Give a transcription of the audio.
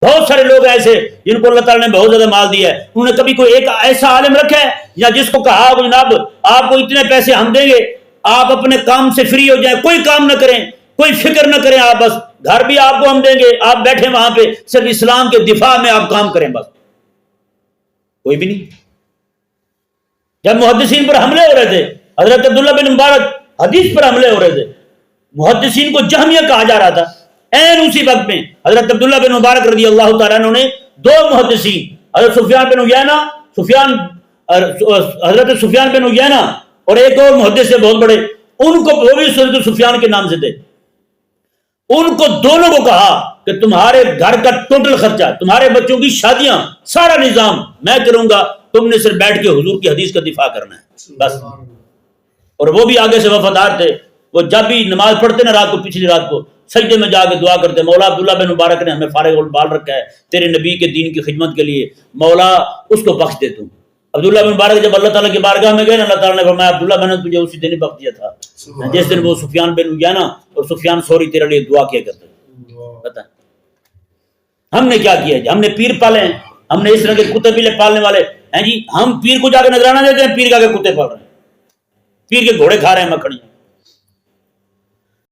بہت سارے لوگ ایسے جن کو اللہ تعالیٰ نے بہت زیادہ مال دیا ہے، انہوں نے کبھی کوئی ایک ایسا عالم رکھا ہے یا جس کو کہا ہو جناب آپ کو اتنے پیسے ہم دیں گے، آپ اپنے کام سے فری ہو جائیں، کوئی کام نہ کریں، کوئی فکر نہ کریں، آپ بس گھر بھی آپ کو ہم دیں گے، آپ بیٹھے وہاں پہ صرف اسلام کے دفاع میں آپ کام کریں، بس کوئی بھی نہیں۔ جب محدثین پر حملے ہو رہے تھے، حضرت عبداللہ بن مبارک حدیث پر حملے ہو رہے تھے، محدثین کو جہمیہ کہا جا رہا تھا، این اسی وقت میں حضرت عبداللہ بن مبارک رضی اللہ تعالیٰ عنہ نے دو محدثین، حضرت سفیان بن عیینہ حضرت سفیان بن عیینہ اور ایک اور محدث سے بہت بڑے، ان کو، وہ بھی حضرت سفیان کے نام سے تھے، ان کو دونوں کو کہا کہ تمہارے گھر کا ٹوٹل خرچہ، تمہارے بچوں کی شادیاں، سارا نظام میں کروں گا، تم نے صرف بیٹھ کے حضور کی حدیث کا دفاع کرنا ہے بس۔ اور وہ بھی آگے سے وفادار تھے، وہ جب بھی نماز پڑھتے نا رات کو، پچھلی رات کو سجدے میں جا کے دعا کرتے، مولا عبداللہ بن مبارک نے ہمیں فارغ البال رکھا ہے تیرے نبی کے دین کی خدمت کے لیے، مولا اس کو بخش دے تو۔ عبداللہ بن مبارک جب اللہ تعالیٰ کی بارگاہ میں گئے نا، اللہ تعالیٰ نے فرمایا عبداللہ میں نے تجھے اسی دن ہی بخش دیا تھا جس دن وہ سفیان بن عیینہ اور سفیان ثوری تیرے لیے دعا کیا کرتے۔ بتا ہم نے کیا کیا جی؟ ہم نے پیر پالے ہیں، ہم نے اس طرح کے کتے پیلے پالنے والے ہیں جی، ہم پیر کو جا کے نذرانہ دیتے ہیں، پیر کا کے کتے پال رہے ہیں، پیر کے گھوڑے کھا رہے ہیں مکھڑیاں۔